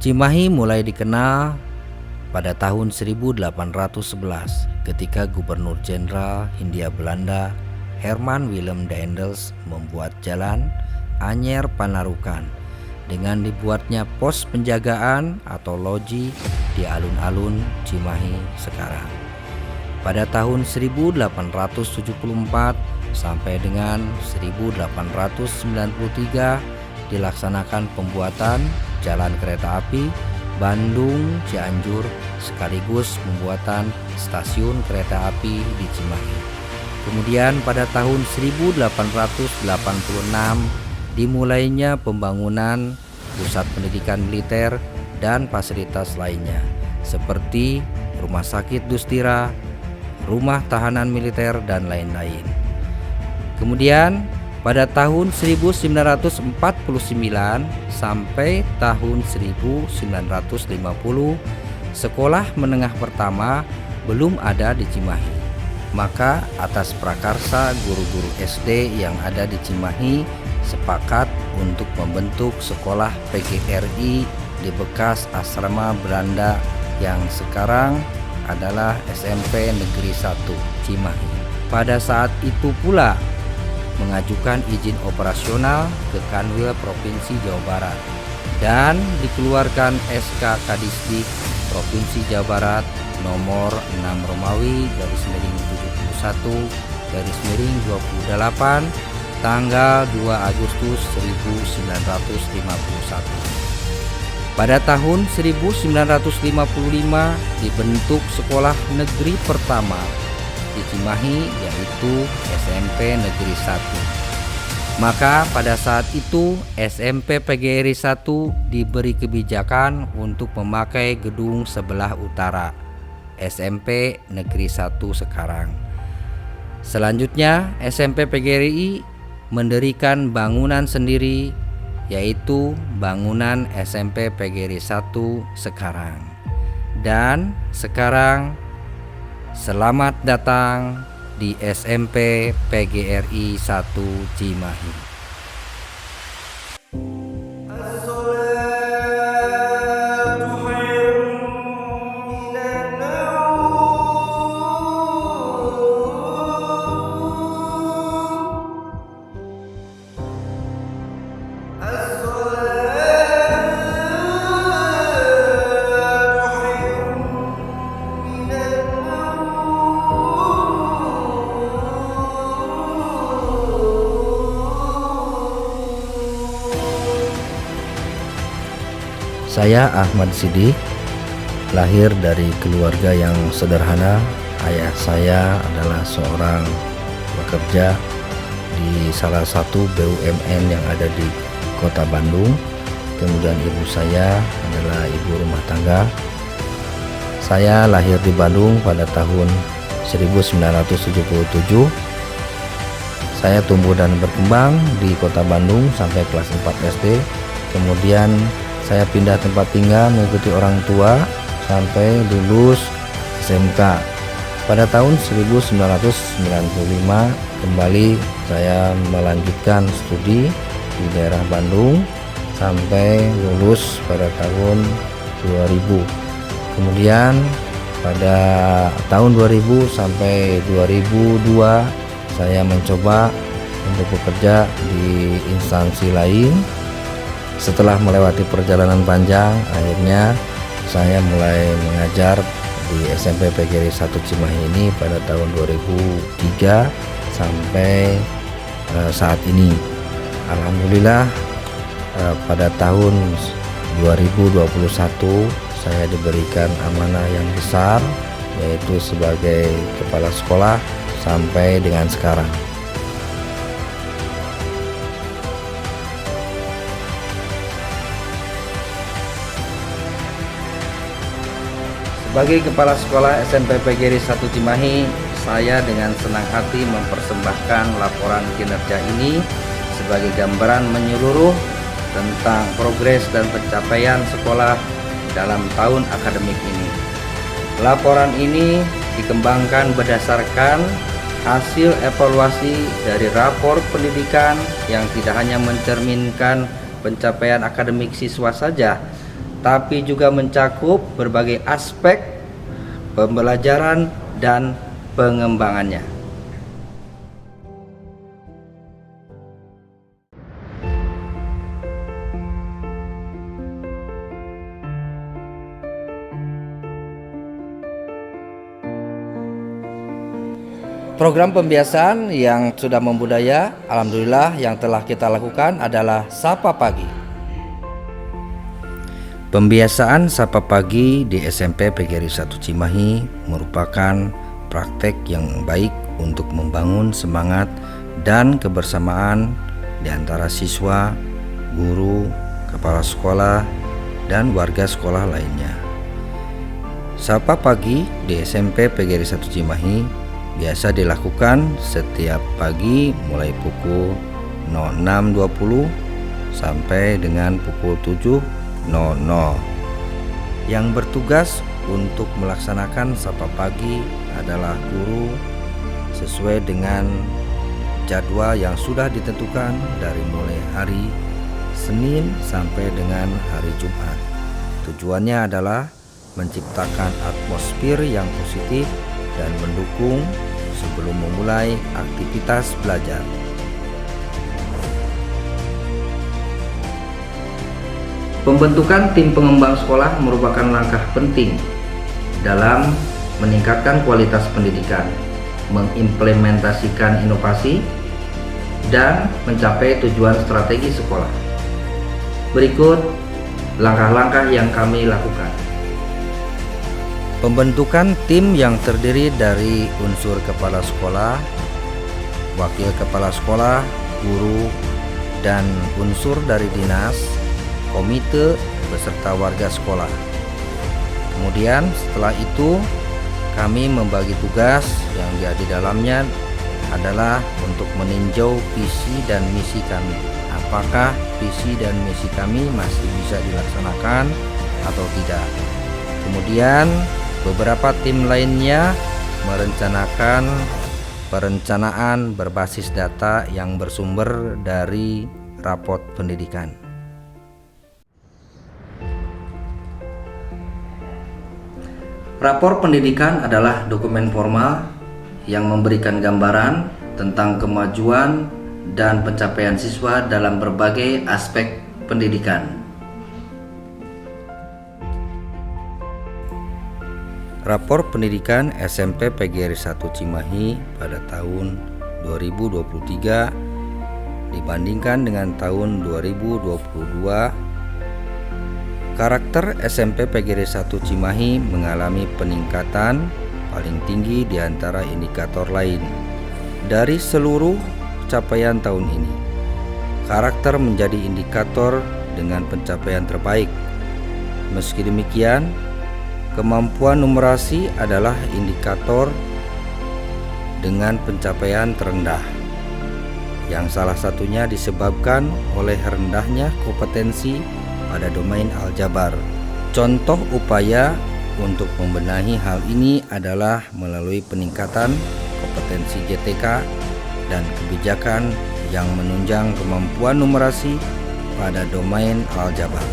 Cimahi mulai dikenal pada tahun 1811 ketika Gubernur Jenderal Hindia Belanda Herman Willem Daendels membuat jalan Anyer Panarukan dengan dibuatnya pos penjagaan atau loji di alun-alun Cimahi sekarang. Pada tahun 1874 sampai dengan 1893 dilaksanakan pembuatan jalan kereta api Bandung Cianjur sekaligus pembuatan stasiun kereta api di Cimahi. Kemudian pada tahun 1886 dimulainya pembangunan pusat pendidikan militer dan fasilitas lainnya seperti Rumah Sakit Dustira, Rumah Tahanan Militer dan lain-lain. Kemudian pada tahun 1949 sampai tahun 1950 sekolah menengah pertama belum ada di Cimahi. Maka atas prakarsa guru-guru SD yang ada di Cimahi sepakat untuk membentuk sekolah PGRI di bekas asrama Belanda yang sekarang adalah SMP Negeri 1 Cimahi. Pada saat itu pula mengajukan izin operasional ke Kanwil Provinsi Jawa Barat dan dikeluarkan SK Kadisdik Provinsi Jawa Barat nomor 6 Romawi /71/28 tanggal 2 Agustus 1951. Pada tahun 1955 dibentuk sekolah negeri pertama di Cimahi yaitu SMP Negeri 1. Maka pada saat itu SMP PGRI 1 diberi kebijakan untuk memakai gedung sebelah utara SMP Negeri 1 sekarang. Selanjutnya SMP PGRI mendirikan bangunan sendiri yaitu bangunan SMP PGRI 1 sekarang. Dan sekarang selamat datang di SMP PGRI 1 Cimahi. Saya Ahmad Sidik, lahir dari keluarga yang sederhana. Ayah saya adalah seorang pekerja di salah satu BUMN yang ada di Kota Bandung. Kemudian ibu saya adalah ibu rumah tangga. Saya lahir di Bandung pada tahun 1977. Saya tumbuh dan berkembang di Kota Bandung sampai kelas 4 SD. Kemudian saya pindah tempat tinggal mengikuti orang tua sampai lulus SMK. Pada tahun 1995 kembali saya melanjutkan studi di daerah Bandung sampai lulus pada tahun 2000. Kemudian pada tahun 2000 sampai 2002 saya mencoba untuk bekerja di instansi lain. Setelah melewati perjalanan panjang, akhirnya saya mulai mengajar di SMP PGRI 1 Cimahi ini pada tahun 2003 sampai saat ini. Alhamdulillah pada tahun 2021 saya diberikan amanah yang besar, yaitu sebagai kepala sekolah sampai dengan sekarang. Sebagai Kepala Sekolah SMP PGRI 1 Cimahi, saya dengan senang hati mempersembahkan laporan kinerja ini sebagai gambaran menyeluruh tentang progres dan pencapaian sekolah dalam tahun akademik ini. Laporan ini dikembangkan berdasarkan hasil evaluasi dari rapor pendidikan yang tidak hanya mencerminkan pencapaian akademik siswa saja, tapi juga mencakup berbagai aspek pembelajaran dan pengembangannya. Program pembiasaan yang sudah membudaya, alhamdulillah yang telah kita lakukan adalah Sapa Pagi. Pembiasaan Sapa Pagi di SMP PGRI 1 Cimahi merupakan praktek yang baik untuk membangun semangat dan kebersamaan di antara siswa, guru, kepala sekolah, dan warga sekolah lainnya. Sapa Pagi di SMP PGRI 1 Cimahi biasa dilakukan setiap pagi mulai pukul 06.20 sampai dengan pukul 7.00. Yang bertugas untuk melaksanakan Sapa Pagi adalah guru sesuai dengan jadwal yang sudah ditentukan dari mulai hari Senin sampai dengan hari Jumat. Tujuannya adalah menciptakan atmosfer yang positif dan mendukung sebelum memulai aktivitas belajar. Pembentukan tim pengembang sekolah merupakan langkah penting dalam meningkatkan kualitas pendidikan, mengimplementasikan inovasi, dan mencapai tujuan strategi sekolah. Berikut langkah-langkah yang kami lakukan. Pembentukan tim yang terdiri dari unsur kepala sekolah, wakil kepala sekolah, guru, dan unsur dari dinas, komite, beserta warga sekolah. Kemudian setelah itu kami membagi tugas yang di dalamnya adalah untuk meninjau visi dan misi kami. Apakah visi dan misi kami masih bisa dilaksanakan atau tidak. Kemudian beberapa tim lainnya merencanakan perencanaan berbasis data yang bersumber dari rapot pendidikan. Rapor pendidikan adalah dokumen formal yang memberikan gambaran tentang kemajuan dan pencapaian siswa dalam berbagai aspek pendidikan. Rapor pendidikan SMP PGRI 1 Cimahi pada tahun 2023 dibandingkan dengan tahun 2022. Karakter SMP PGRI 1 Cimahi mengalami peningkatan paling tinggi di antara indikator lain. Dari seluruh capaian tahun ini, karakter menjadi indikator dengan pencapaian terbaik. Meski demikian, kemampuan numerasi adalah indikator dengan pencapaian terendah, yang salah satunya disebabkan oleh rendahnya kompetensi pada domain aljabar. Contoh upaya untuk membenahi hal ini adalah melalui peningkatan kompetensi GTK dan kebijakan yang menunjang kemampuan numerasi pada domain aljabar.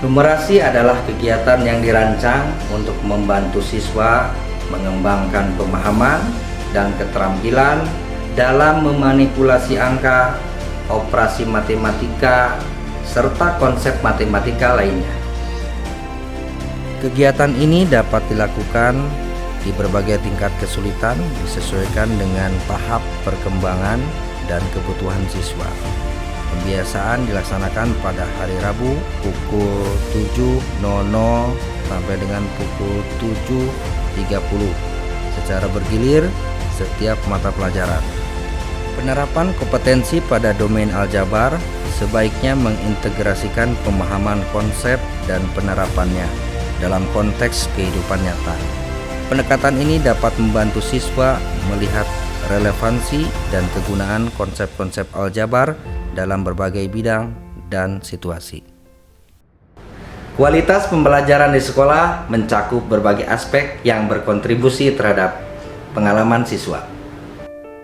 Numerasi adalah kegiatan yang dirancang untuk membantu siswa mengembangkan pemahaman dan keterampilan dalam memanipulasi angka, operasi matematika, serta konsep matematika lainnya. Kegiatan ini dapat dilakukan di berbagai tingkat kesulitan disesuaikan dengan tahap perkembangan dan kebutuhan siswa. Pembiasaan dilaksanakan pada hari Rabu pukul 7.00 sampai dengan pukul 7.30 secara bergilir setiap mata pelajaran. Penerapan kompetensi pada domain aljabar sebaiknya mengintegrasikan pemahaman konsep dan penerapannya dalam konteks kehidupan nyata. Pendekatan ini dapat membantu siswa melihat relevansi dan kegunaan konsep-konsep aljabar dalam berbagai bidang dan situasi. Kualitas pembelajaran di sekolah mencakup berbagai aspek yang berkontribusi terhadap pengalaman siswa.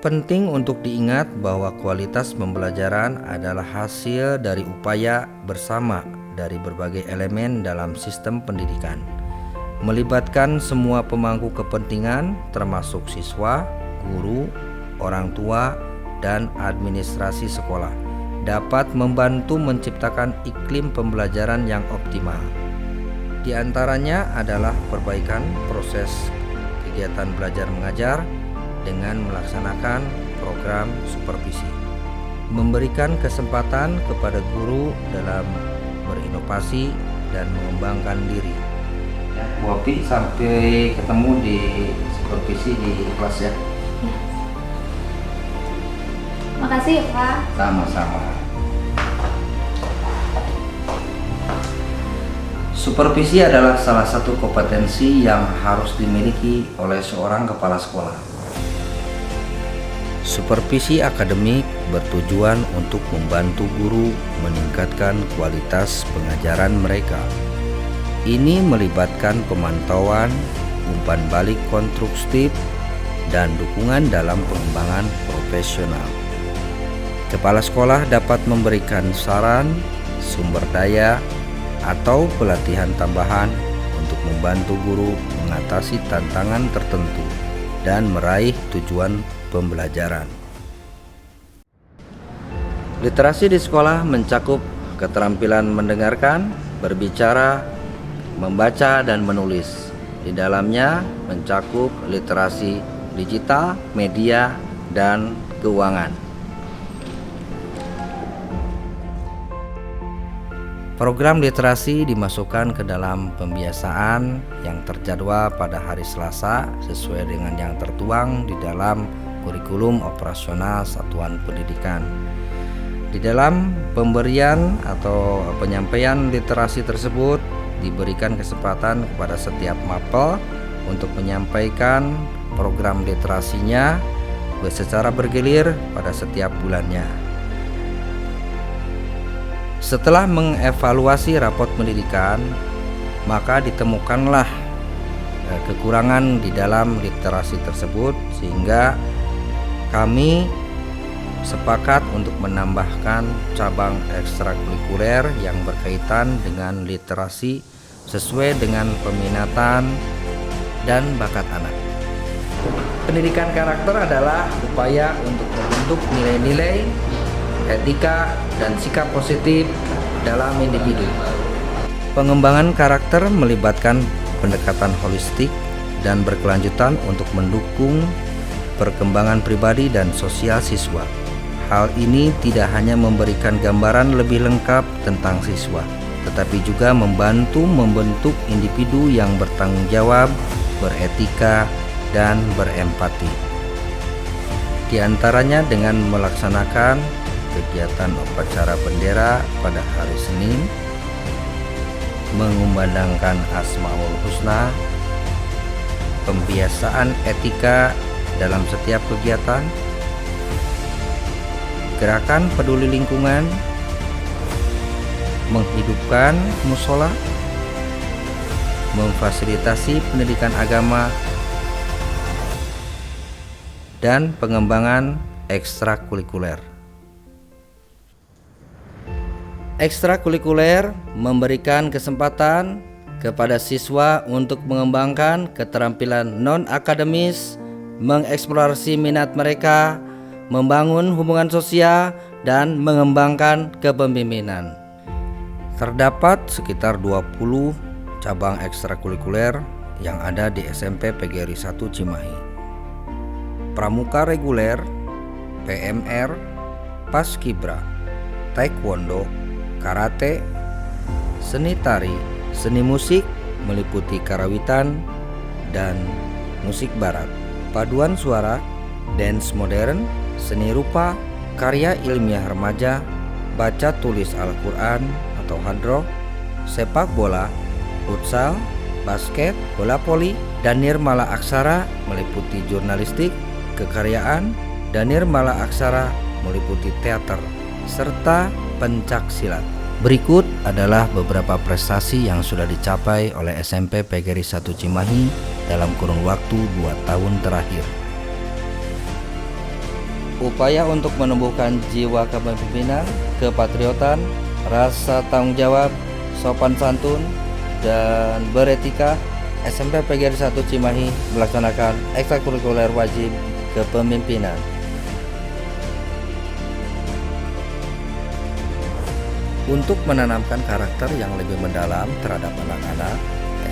Penting untuk diingat bahwa kualitas pembelajaran adalah hasil dari upaya bersama dari berbagai elemen dalam sistem pendidikan, melibatkan semua pemangku kepentingan termasuk siswa, guru, orang tua, dan administrasi sekolah, dapat membantu menciptakan iklim pembelajaran yang optimal. Di antaranya adalah perbaikan proses kegiatan belajar mengajar dengan melaksanakan program supervisi, memberikan kesempatan kepada guru dalam berinovasi dan mengembangkan diri. Bu Opi, sampai ketemu di supervisi di kelas ya. Makasih ya Pak. Sama-sama. Supervisi adalah salah satu kompetensi yang harus dimiliki oleh seorang kepala sekolah. Supervisi akademik bertujuan untuk membantu guru meningkatkan kualitas pengajaran mereka. Ini melibatkan pemantauan, umpan balik konstruktif, dan dukungan dalam pengembangan profesional. Kepala sekolah dapat memberikan saran, sumber daya, atau pelatihan tambahan untuk membantu guru mengatasi tantangan tertentu dan meraih tujuan pembelajaran. Literasi di sekolah mencakup keterampilan mendengarkan, berbicara, membaca, dan menulis. Di dalamnya mencakup literasi digital, media, dan keuangan. Program literasi dimasukkan ke dalam pembiasaan yang terjadwal pada hari Selasa sesuai dengan yang tertuang di dalam kurikulum operasional satuan pendidikan. Di dalam pemberian atau penyampaian literasi tersebut diberikan kesempatan kepada setiap mapel untuk menyampaikan program literasinya secara bergilir pada setiap bulannya. Setelah mengevaluasi rapot pendidikan, maka ditemukanlah kekurangan di dalam literasi tersebut, sehingga kami sepakat untuk menambahkan cabang ekstrakurikuler yang berkaitan dengan literasi sesuai dengan peminatan dan bakat anak. Pendidikan karakter adalah upaya untuk membentuk nilai-nilai, etika, dan sikap positif dalam individu. Pengembangan karakter melibatkan pendekatan holistik dan berkelanjutan untuk mendukung perkembangan pribadi dan sosial siswa. Hal ini tidak hanya memberikan gambaran lebih lengkap tentang siswa, tetapi juga membantu membentuk individu yang bertanggung jawab, beretika, dan berempati. Di antaranya dengan melaksanakan kegiatan upacara bendera pada hari Senin, mengumandangkan Asmaul Husna, pembiasaan etika dalam setiap kegiatan, gerakan peduli lingkungan, menghidupkan musola, memfasilitasi pendidikan agama, dan pengembangan ekstrakurikuler. Ekstrakurikuler memberikan kesempatan kepada siswa untuk mengembangkan keterampilan non-akademis, mengeksplorasi minat mereka, membangun hubungan sosial, dan mengembangkan kepemimpinan. Terdapat sekitar 20 cabang ekstrakurikuler yang ada di SMP PGRI 1 Cimahi. Pramuka reguler, PMR, Paskibra, Taekwondo, Karate, seni tari, seni musik meliputi karawitan dan musik barat, paduan suara, dance modern, seni rupa, karya ilmiah remaja, baca tulis Al-Quran atau hadroh, sepak bola, futsal, basket, bola voli, dan nirmala aksara meliputi jurnalistik, kekaryaan, dan nirmala aksara meliputi teater, serta pencak silat. Berikut adalah beberapa prestasi yang sudah dicapai oleh SMP PGRI 1 Cimahi dalam kurun waktu 2 tahun terakhir. Upaya untuk menumbuhkan jiwa kepemimpinan, kepatriotan, rasa tanggung jawab, sopan santun, dan beretika, SMP PGRI 1 Cimahi melaksanakan ekstrakurikuler wajib kepemimpinan. Untuk menanamkan karakter yang lebih mendalam terhadap anak-anak,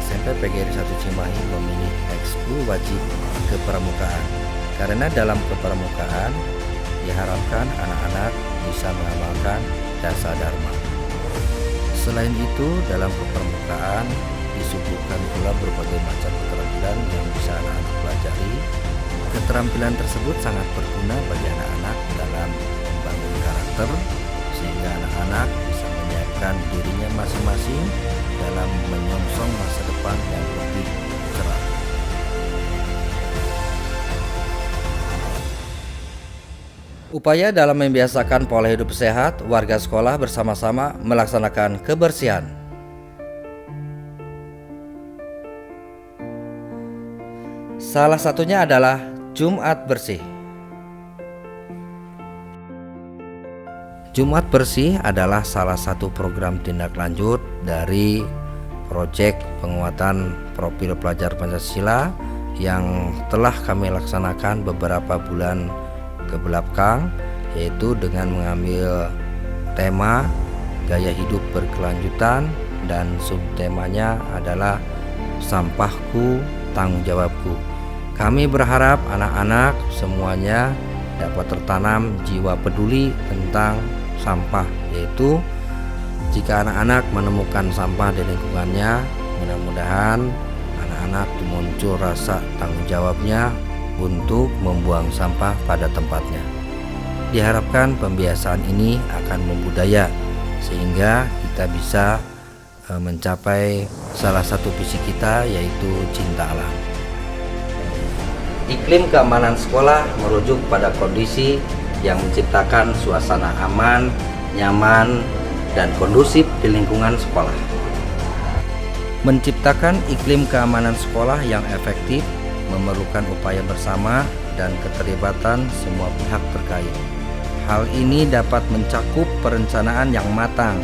SMP PGRI 1 Cimahi memilih ekskul wajib kepramukaan. Karena dalam kepramukaan diharapkan anak-anak bisa mengamalkan dasar dharma. Selain itu, dalam kepramukaan disuguhkan pula berbagai macam keterampilan yang bisa anak-anak pelajari. Keterampilan tersebut sangat berguna bagi anak-anak dalam membangun karakter, sehingga anak-anak bisa menyiapkan dirinya masing-masing dalam menyongsong masa depan yang lebih cerah. Upaya dalam membiasakan pola hidup sehat, warga sekolah bersama-sama melaksanakan kebersihan. Salah satunya adalah Jumat Bersih. Jumat Bersih adalah salah satu program tindak lanjut dari proyek penguatan profil pelajar Pancasila yang telah kami laksanakan beberapa bulan kebelakang, yaitu dengan mengambil tema gaya hidup berkelanjutan dan subtemanya adalah sampahku tanggung jawabku. Kami berharap anak-anak semuanya dapat tertanam jiwa peduli tentang sampah, yaitu jika anak-anak menemukan sampah di lingkungannya, mudah-mudahan anak-anak muncul rasa tanggung jawabnya untuk membuang sampah pada tempatnya. Diharapkan pembiasaan ini akan membudaya sehingga kita bisa mencapai salah satu visi kita, yaitu cinta alam. Iklim keamanan sekolah merujuk pada kondisi yang menciptakan suasana aman, nyaman, dan kondusif di lingkungan sekolah. Menciptakan iklim keamanan sekolah yang efektif memerlukan upaya bersama dan keterlibatan semua pihak terkait. Hal ini dapat mencakup perencanaan yang matang,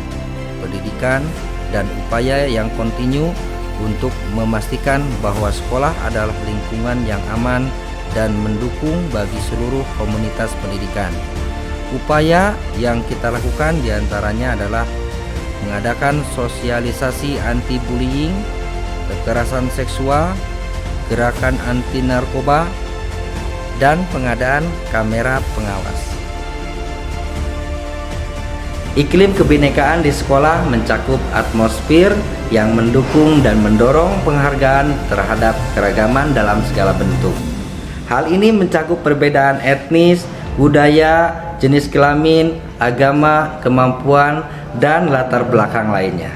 pendidikan, dan upaya yang kontinu untuk memastikan bahwa sekolah adalah lingkungan yang aman dan mendukung bagi seluruh komunitas pendidikan. Upaya yang kita lakukan diantaranya adalah mengadakan sosialisasi anti-bullying, kekerasan seksual, gerakan anti narkoba, dan pengadaan kamera pengawas. Iklim kebinekaan di sekolah mencakup atmosfer yang mendukung dan mendorong penghargaan terhadap keragaman dalam segala bentuk. Hal ini mencakup perbedaan etnis, budaya, jenis kelamin, agama, kemampuan, dan latar belakang lainnya.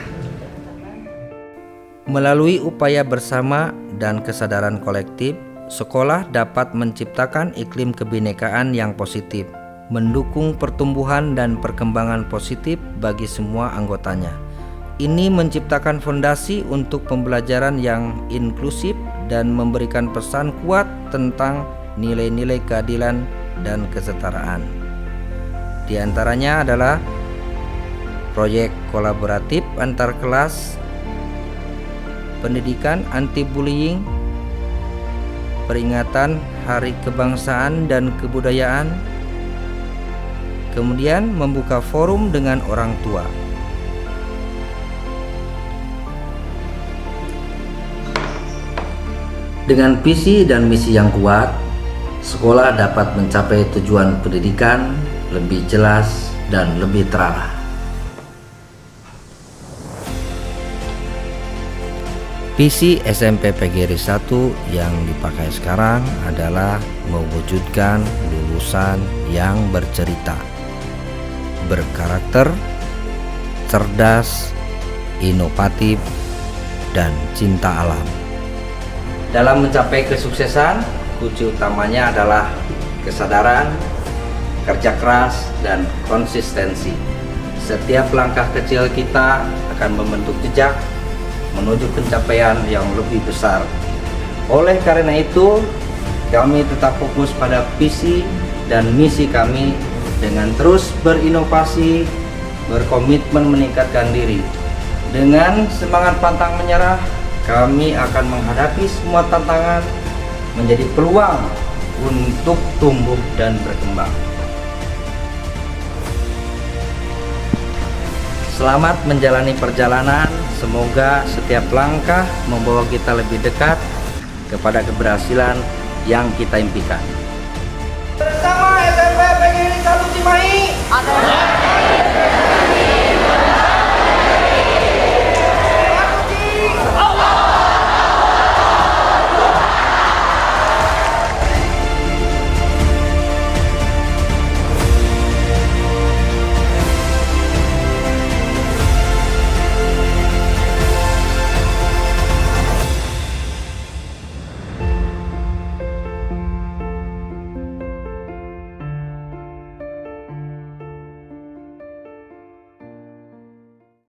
Melalui upaya bersama dan kesadaran kolektif, sekolah dapat menciptakan iklim kebinekaan yang positif, mendukung pertumbuhan dan perkembangan positif bagi semua anggotanya. Ini menciptakan fondasi untuk pembelajaran yang inklusif dan memberikan pesan kuat tentang nilai-nilai keadilan dan kesetaraan. Di antaranya adalah proyek kolaboratif antar kelas, pendidikan anti-bullying, peringatan Hari Kebangsaan dan Kebudayaan, kemudian membuka forum dengan orang tua. Dengan visi dan misi yang kuat, sekolah dapat mencapai tujuan pendidikan lebih jelas dan lebih terarah. Visi SMP PGRI 1 yang dipakai sekarang adalah mewujudkan lulusan yang bercerita, berkarakter, cerdas, inovatif, dan cinta alam. Dalam mencapai kesuksesan, kunci utamanya adalah kesadaran, kerja keras, dan konsistensi. Setiap langkah kecil kita akan membentuk jejak menuju pencapaian yang lebih besar. Oleh karena itu, kami tetap fokus pada visi dan misi kami dengan terus berinovasi, berkomitmen meningkatkan diri, Dengan semangat pantang menyerah, kami akan menghadapi semua tantangan menjadi peluang untuk tumbuh dan berkembang. Selamat menjalani perjalanan, semoga setiap langkah membawa kita lebih dekat kepada keberhasilan yang kita impikan. Bersama SMP PGRI 1 Cimahi.